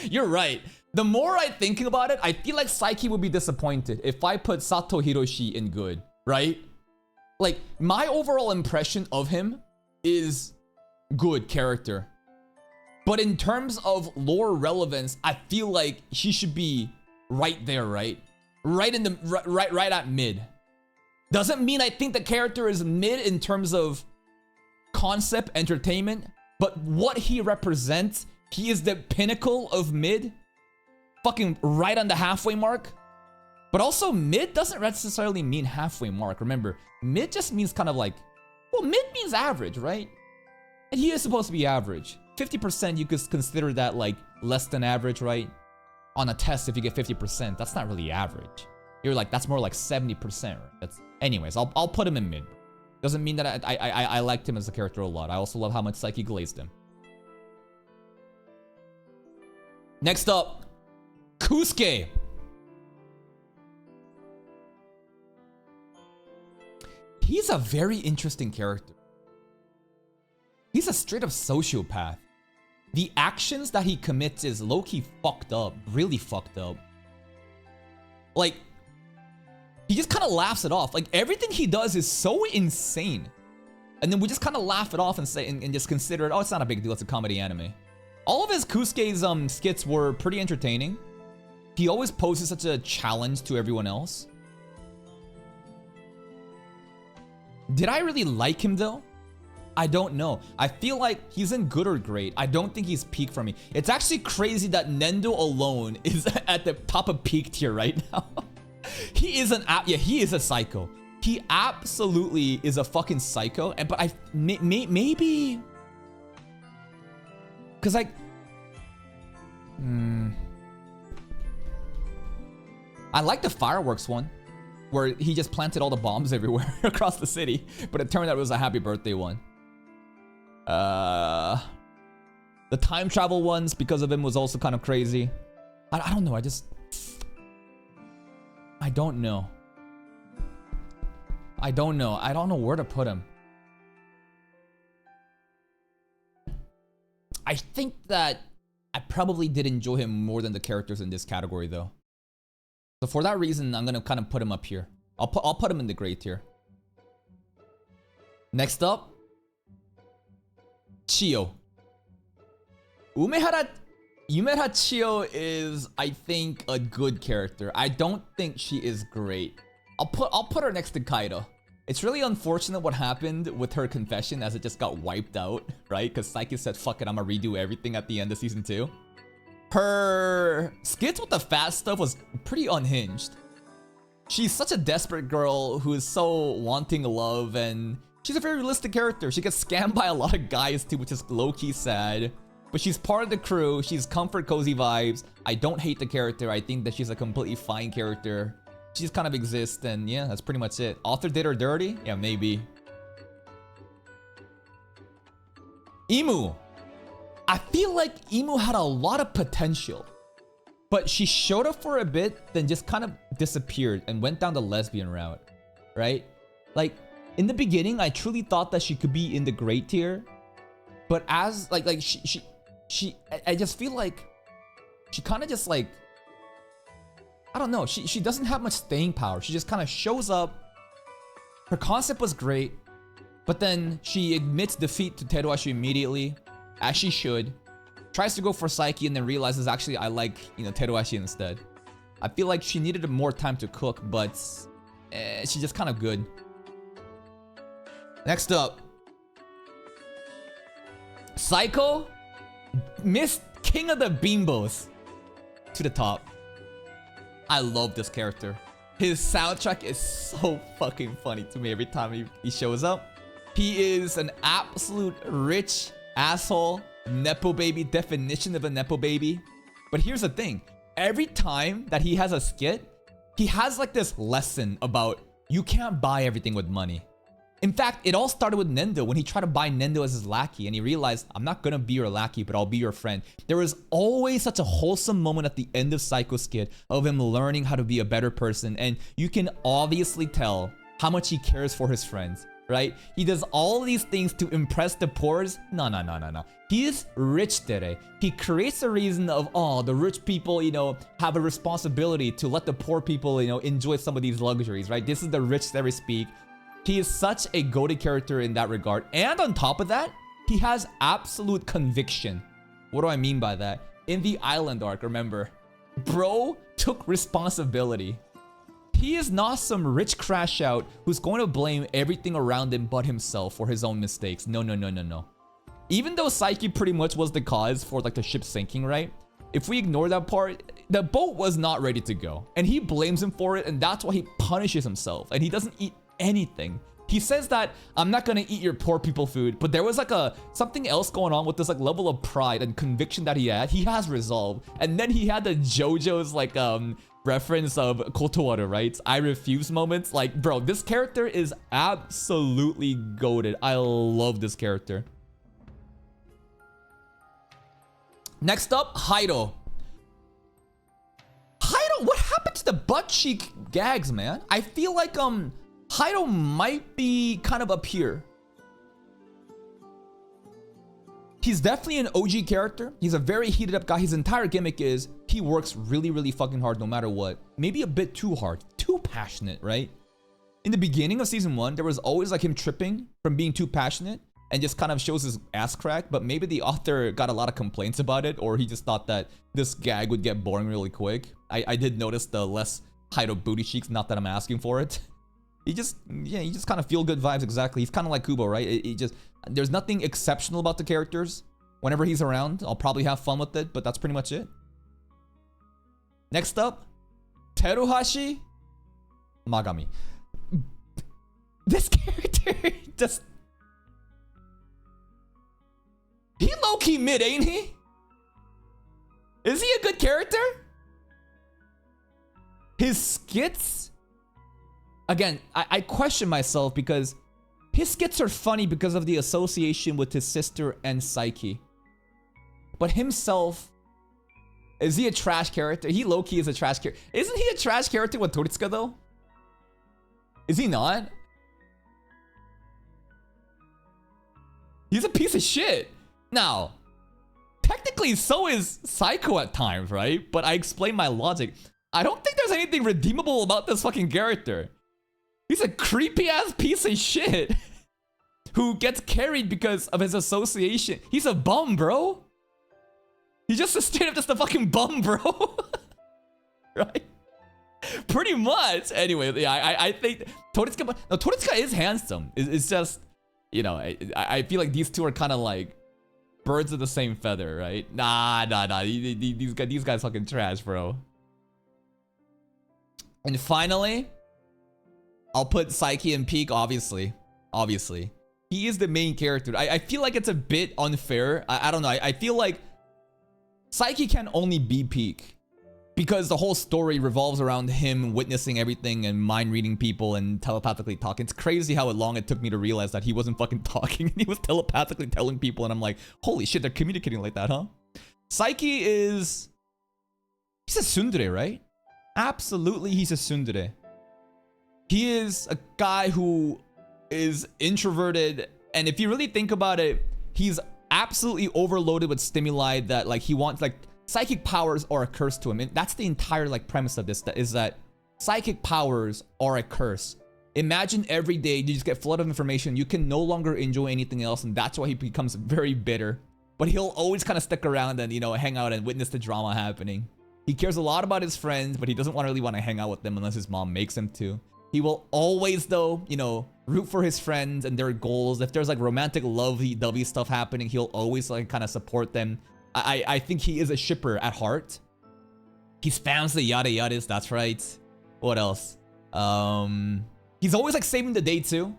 You're right. The more I think about it, I feel like Saiki would be disappointed if I put Sato Hiroshi in good, right? Like, my overall impression of him is good character. But in terms of lore relevance, I feel like he should be right there, right? Right in the right at mid. Doesn't mean I think the character is mid in terms of concept, entertainment, but what he represents, he is the pinnacle of mid. Fucking right on the halfway mark. But also mid doesn't necessarily mean halfway mark. Remember, mid just means kind of like, well, mid means average, right? And he is supposed to be average. 50%, you could consider that like less than average, right? On a test, if you get 50%, that's not really average. You're like, that's more like 70%, right? Anyways, I'll put him in mid. Doesn't mean that I liked him as a character a lot. I also love how much Saiki glazed him. Next up, Kusuke. He's a very interesting character. He's a straight up sociopath. The actions that he commits is low-key fucked up. Really fucked up. Like, he just kind of laughs it off. Like, everything he does is so insane. And then we just kind of laugh it off and say, and just consider it, oh, it's not a big deal, it's a comedy anime. All of his Kusuke's skits were pretty entertaining. He always poses such a challenge to everyone else. Did I really like him though? I don't know. I feel like he's in good or great. I don't think he's peak for me. It's actually crazy that Nendo alone is at the top of peak tier right now. He is he is a psycho. He absolutely is a fucking psycho. And but maybe because like I like the fireworks one where he just planted all the bombs everywhere across the city, but it turned out it was a happy birthday one. The time travel ones because of him was also kind of crazy. I don't know. I don't know. I don't know where to put him. I think that I probably did enjoy him more than the characters in this category though. So for that reason, I'm gonna kind of put him up here. I'll put him in the great tier. Next up, Chiyo. Yumehara Chiyo is, I think, a good character. I don't think she is great. I'll put her next to Kaido. It's really unfortunate what happened with her confession as it just got wiped out, right? Because Saiki said, fuck it, I'm gonna redo everything at the end of season 2. Her skits with the fat stuff was pretty unhinged. she's such a desperate girl who is so wanting love, and she's a very realistic character. She gets scammed by a lot of guys too, which is low-key sad. But she's part of the crew. She's comfort, cozy vibes. I don't hate the character. I think that she's a completely fine character. She just kind of exists, and yeah, that's pretty much it. Author did her dirty? Yeah, maybe. Emu. I feel like Emu had a lot of potential. But she showed up for a bit, then just kind of disappeared and went down the lesbian route, right? Like, in the beginning, I truly thought that she could be in the great tier. But as, I just feel like she kind of just like, I don't know, she doesn't have much staying power. She just kind of shows up. Her concept was great, but then she admits defeat to Teruashi immediately, as she should. Tries to go for Saiki and then realizes actually I like, Teruashi instead. I feel like she needed more time to cook, but she's just kind of good. Next up, Psycho, Miss King of the Bimbos, to the top. I love this character. His soundtrack is so fucking funny to me every time he shows up. He is an absolute rich asshole. Nepo baby, definition of a Nepo baby. But here's the thing. Every time that he has a skit, he has like this lesson about you can't buy everything with money. In fact, it all started with Nendo when he tried to buy Nendo as his lackey and he realized, I'm not gonna be your lackey, but I'll be your friend. There was always such a wholesome moment at the end of Psycho skit of him learning how to be a better person, and you can obviously tell how much he cares for his friends, right? He does all these things to impress the poors. No. He is rich today. He creates a reason of, oh, the rich people, have a responsibility to let the poor people, enjoy some of these luxuries, right? This is the rich that we speak. He is such a goated character in that regard. And on top of that, he has absolute conviction. What do I mean by that? In the island arc, remember, bro took responsibility. He is not some rich crash out who's going to blame everything around him but himself for his own mistakes. No. Even though Saiki pretty much was the cause for like the ship sinking, right? If we ignore that part, the boat was not ready to go. And he blames him for it, and that's why he punishes himself. And he doesn't eat anything. He says that, I'm not gonna eat your poor people food, but there was like something else going on with this like level of pride and conviction that he had. He has resolve. And then he had the JoJo's like reference of Kotowaru, right? I refuse moments. Like, bro, this character is absolutely goated. I love this character. Next up, Haido. Haido, what happened to the butt cheek gags, man? I feel like Haido might be kind of up here. He's definitely an OG character. He's a very heated up guy. His entire gimmick is he works really, really fucking hard no matter what. Maybe a bit too hard, too passionate, right? In the beginning of season 1, there was always like him tripping from being too passionate and just kind of shows his ass crack, but maybe the author got a lot of complaints about it, or he just thought that this gag would get boring really quick. I did notice the less Haido booty cheeks, not that I'm asking for it. He just kind of feel good vibes, exactly. He's kind of like Kubo, right? There's nothing exceptional about the characters. Whenever he's around, I'll probably have fun with it, but that's pretty much it. Next up, Teruhashi Magami. This character just... He low-key mid, ain't he? Is he a good character? His skits... Again, I question myself because his skits are funny because of the association with his sister and Saiki. But himself... Is he a trash character? He low-key is a trash character. Isn't he a trash character with Toritsuka though? Is he not? He's a piece of shit. Now, technically so is Psycho at times, right? But I explain my logic. I don't think there's anything redeemable about this fucking character. He's a creepy ass piece of shit who gets carried because of his association. He's a bum, bro. He's just a straight up just a fucking bum, bro. Right? Pretty much. Anyway, yeah, I think Toritsuka... No, Toritsuka is handsome. It's just, I feel like these two are kind of like birds of the same feather, right? Nah. These guys fucking trash, bro. And finally, I'll put Saiki in peak, obviously. Obviously. He is the main character. I feel like it's a bit unfair. I don't know. I feel like Saiki can only be peak because the whole story revolves around him witnessing everything and mind reading people and telepathically talking. It's crazy how long it took me to realize that he wasn't fucking talking and he was telepathically telling people, and I'm like, holy shit, they're communicating like that, huh? Saiki is... he's a tsundere, right? Absolutely, he's a tsundere. He is a guy who is introverted, and if you really think about it, he's absolutely overloaded with stimuli that like he wants, like psychic powers are a curse to him. And that's the entire like premise of this, is that psychic powers are a curse. Imagine every day you just get flooded of information, you can no longer enjoy anything else, and that's why he becomes very bitter. But he'll always kind of stick around and, you know, hang out and witness the drama happening. He cares a lot about his friends, but he doesn't really want to hang out with them unless his mom makes him to. He will always, though, you know, root for his friends and their goals. If there's like romantic lovey-dovey stuff happening, he'll always like kind of support them. I think he is a shipper at heart. He spams the yada yadas, that's right. What else? He's always like saving the day too.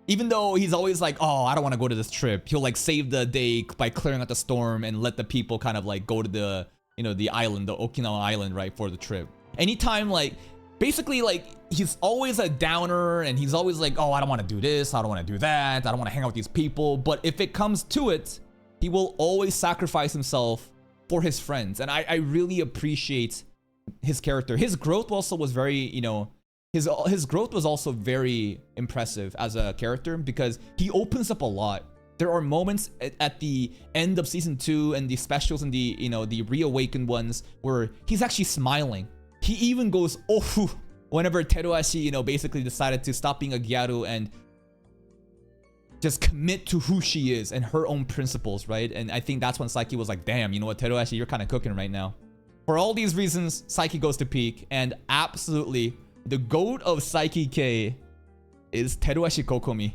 Even though he's always like, oh, I don't want to go to this trip. He'll like save the day by clearing out the storm and let the people kind of like go to the, you know, the island, the Okinawa island, right, for the trip. Anytime like, basically like, he's always a downer and he's always like, oh, I don't want to do this, I don't want to do that, I don't want to hang out with these people. But if it comes to it, he will always sacrifice himself for his friends. And I really appreciate his character. His growth also was very, you know, his growth was also very impressive as a character because he opens up a lot. There are moments at the end of season 2 and the specials and the, you know, the reawakened ones where he's actually smiling. He even goes, oh, whenever Teruashi, you know, basically decided to stop being a gyaru and just commit to who she is and her own principles, right? And I think that's when Saiki was like, damn, you know what, Teruashi, you're kind of cooking right now. For all these reasons, Saiki goes to peak, and absolutely, the GOAT of Saiki K is Teruashi Kokomi.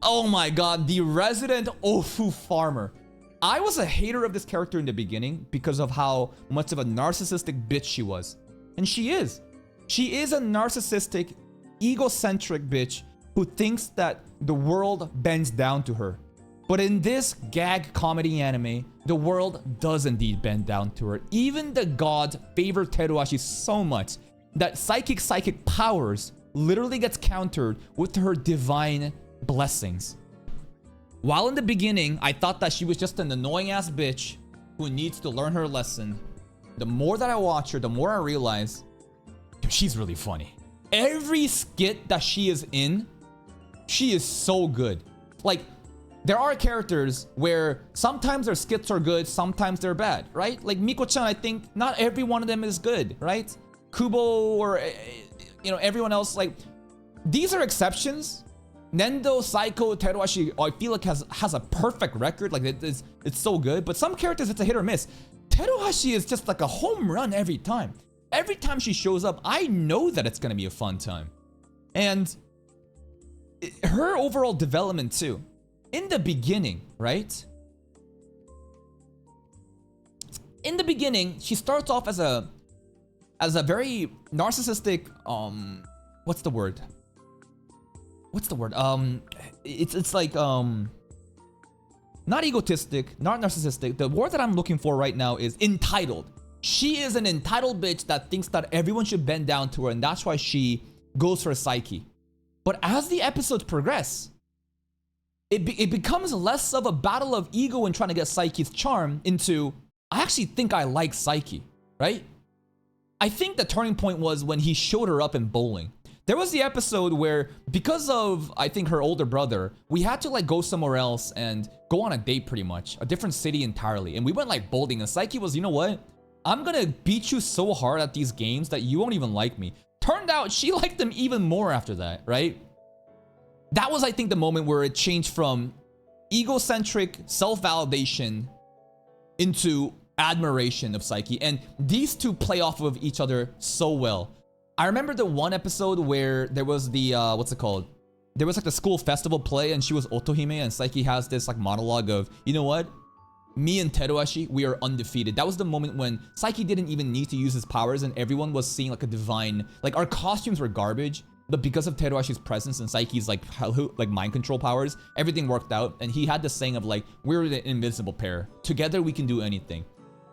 Oh my god, the resident Ofu farmer. I was a hater of this character in the beginning because of how much of a narcissistic bitch she was. And she is. She is a narcissistic, egocentric bitch who thinks that the world bends down to her. But in this gag comedy anime, the world does indeed bend down to her. Even the gods favor Teruashi so much that psychic powers literally gets countered with her divine blessings. While in the beginning, I thought that she was just an annoying ass bitch who needs to learn her lesson, the more that I watch her, the more I realize, dude, she's really funny. Every skit that she is in, she is so good. Like, there are characters where sometimes their skits are good, sometimes they're bad, right? Like Miko-chan, I think not every one of them is good, right? Kubo or, you know, everyone else, like, these are exceptions. Nendo, Saiko, Teruashi, I feel like has a perfect record. Like, it's so good. But some characters, it's a hit or miss. Teruashi is just like a home run every time. Every time she shows up, I know that it's going to be a fun time. And her overall development too. In the beginning, right? In the beginning, she starts off as a very narcissistic, what's the word? It's like, not egotistic, not narcissistic. The word that I'm looking for right now is entitled. She is an entitled bitch that thinks that everyone should bend down to her, and that's why she goes for Saiki. But as the episodes progress, it becomes less of a battle of ego and trying to get Saiki's charm into, I actually think I like Saiki, right? I think the turning point was when he showed her up in bowling. There was the episode where, because of, I think, her older brother, we had to like go somewhere else and go on a date pretty much, a different city entirely. And we went like bowling, and Saiki was, you know what? I'm gonna beat you so hard at these games that you won't even like me. Turned out she liked them even more after that, right? That was, I think, the moment where it changed from egocentric self-validation into admiration of Saiki. And these two play off of each other so well. I remember the one episode where there was the, what's it called? There was like the school festival play and she was Otohime, and Saiki has this like monologue of, you know what? me and Teruhashi, we are undefeated. That was the moment when Saiki didn't even need to use his powers and everyone was seeing like a divine, like our costumes were garbage, but because of Teruhashi's presence and Saiki's like mind control powers, everything worked out. And he had the saying of like, we're the invincible pair. Together we can do anything.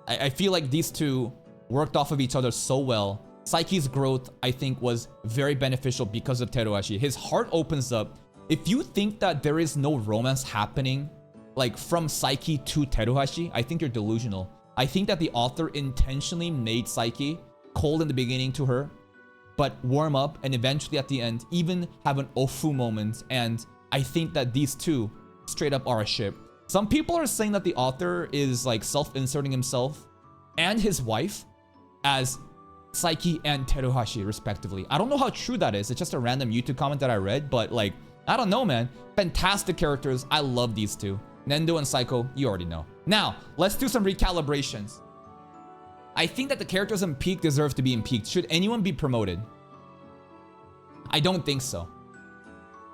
I feel like these two worked off of each other so well. Saiki's growth, I think, was very beneficial because of Teruhashi. His heart opens up. If you think that there is no romance happening, like from Saiki to Teruhashi, I think you're delusional. I think that the author intentionally made Saiki cold in the beginning to her, but warm up and eventually at the end even have an ofu moment. And I think that these two straight up are a ship. Some people are saying that the author is like self-inserting himself and his wife as Saiki and Teruhashi respectively. I don't know how true that is. It's just a random YouTube comment that I read, but like, I don't know, man. Fantastic characters. I love these two. Nendo and Saiko, you already know. Now, let's do some recalibrations. I think that the characters in Peak deserve to be in Peak. Should anyone be promoted? I don't think so.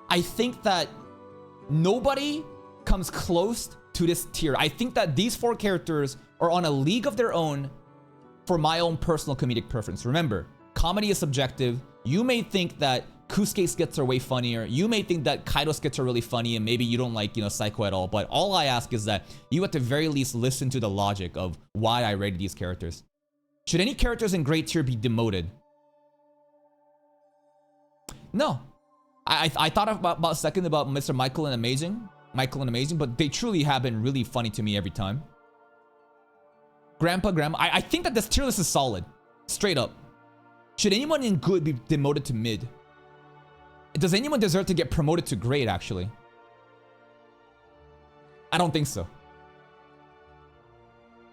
I think that nobody comes close to this tier. I think that these four characters are on a league of their own for my own personal comedic preference. Remember, comedy is subjective. You may think that Kusuke skits are way funnier. You may think that Kaido skits are really funny and maybe you don't like, Saiko at all. But all I ask is that you at the very least listen to the logic of why I rated these characters. Should any characters in Great Tier be demoted? No. I thought about a second about Mr. Michael and Amazing, but they truly have been really funny to me every time. Grandpa, I think that this tier list is solid. Straight up. Should anyone in good be demoted to mid? Does anyone deserve to get promoted to great, actually? I don't think so.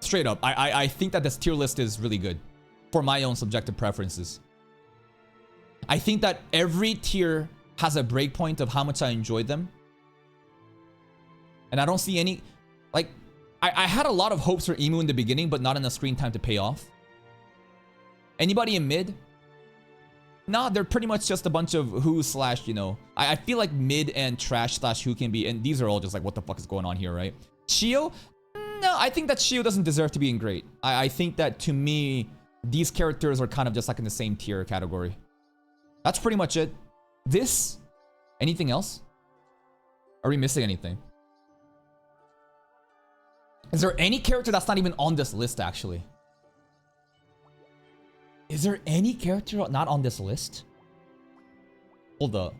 Straight up, I think that this tier list is really good for my own subjective preferences. I think that every tier has a breakpoint of how much I enjoyed them. And I don't see any... Like, I had a lot of hopes for Emu in the beginning, but not enough screen time to pay off. Anybody in mid? Nah, they're pretty much just a bunch of who slash, I feel like mid and trash slash who can be, and these are all just like, what the fuck is going on here, right? Shio? No, I think that Shio doesn't deserve to be in great. I think that, to me, these characters are kind of just like in the same tier category. That's pretty much it. This? Anything else? Are we missing anything? Is there any character that's not even on this list, actually? Is there any character not on this list? Hold up.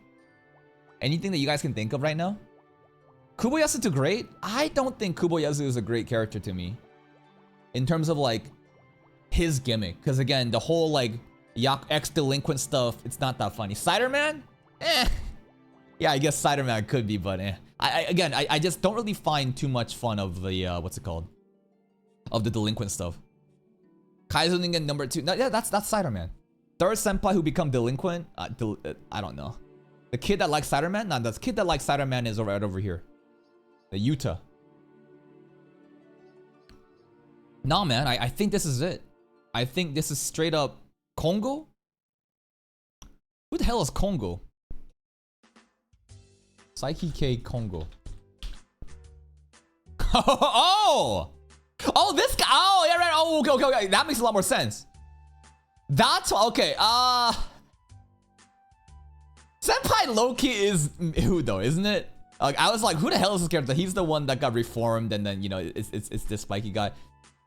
Anything that you guys can think of right now? Kuboyasu to great? I don't think Kuboyasu is a great character to me. In terms of like his gimmick. Because again, the whole like ex-delinquent stuff, it's not that funny. Ciderman? Eh. Yeah, I guess Ciderman could be, but eh. I just don't really find too much fun of the, what's it called? Of the delinquent stuff. Kaizuningen number 2. No, yeah, that's Ciderman. Third senpai who become delinquent? I don't know. The kid that likes Ciderman? Nah, the kid that likes Ciderman is right over here. The Yuta. Nah, man, I think this is it. I think this is straight up Kongo? Who the hell is Kongo? Saiki K Kongo. Oh! Oh, this guy. Oh, yeah, right. Oh, okay. That makes a lot more sense. That's okay. Senpai Loki is who though, isn't it? Like, I was like, who the hell is this character? He's the one that got reformed, and then it's this spiky guy.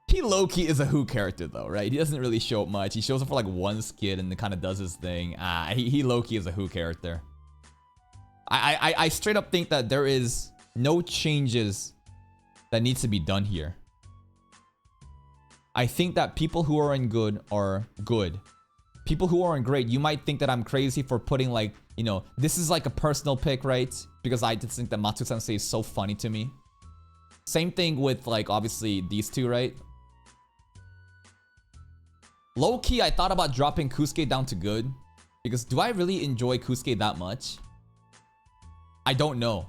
He Loki is a who character though, right? He doesn't really show up much. He shows up for like one skit and then kind of does his thing. He Loki is a who character. I straight up think that there is no changes that needs to be done here. I think that people who are in good are good. People who are in great, you might think that I'm crazy for putting like, this is like a personal pick, right? Because I just think that Matsu-sensei is so funny to me. Same thing with like, obviously, these two, right? Low-key, I thought about dropping Kusuke down to good. Because do I really enjoy Kusuke that much? I don't know.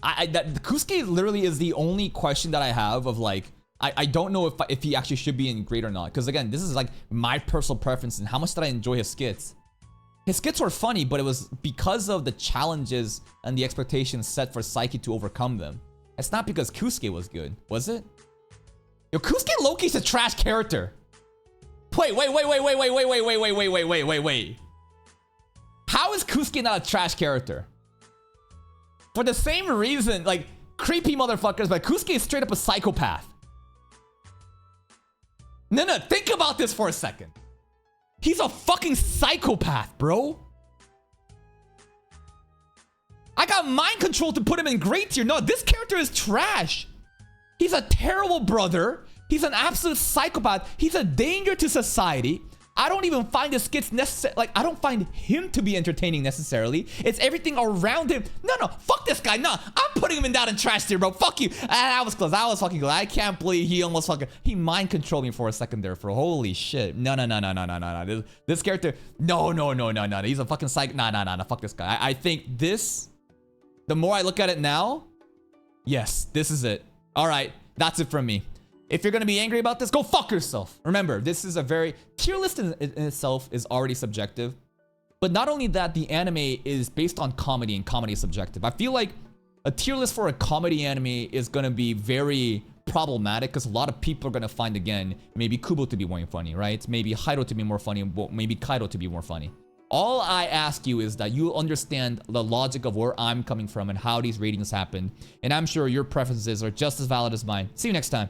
Kusuke literally is the only question that I have of like, I don't know if he actually should be in great or not. Because again, this is like my personal preference and how much did I enjoy his skits. His skits were funny, but it was because of the challenges and the expectations set for Saiki to overcome them. It's not because Kusuke was good, was it? Yo, Kusuke Loki's a trash character. Wait. How is Kusuke not a trash character? For the same reason, like, creepy motherfuckers, but Kusuke is straight up a psychopath. No, think about this for a second. He's a fucking psychopath, bro. I got mind control to put him in great tier. No, this character is trash. He's a terrible brother. He's an absolute psychopath. He's a danger to society. I don't even find the skits necessary. Like, I don't find him to be entertaining necessarily. It's everything around him. No, fuck this guy. No, I'm putting him in down in trash tier, bro. Fuck you. I was close. I was fucking close. I can't believe he almost fucking... He mind controlled me for a second there, for holy shit. No. This character... No. He's a fucking psych... Nah. Fuck this guy. I think this... The more I look at it now... Yes, this is it. Alright, that's it from me. If you're gonna be angry about this, go fuck yourself. Remember, this is a very... Tier list in itself is already subjective. But not only that, the anime is based on comedy, and comedy is subjective. I feel like a tier list for a comedy anime is gonna be very problematic because a lot of people are gonna find, again, maybe Kubo to be more funny, right? Maybe Hiro to be more funny, maybe Kaido to be more funny. All I ask you is that you understand the logic of where I'm coming from and how these ratings happen. And I'm sure your preferences are just as valid as mine. See you next time.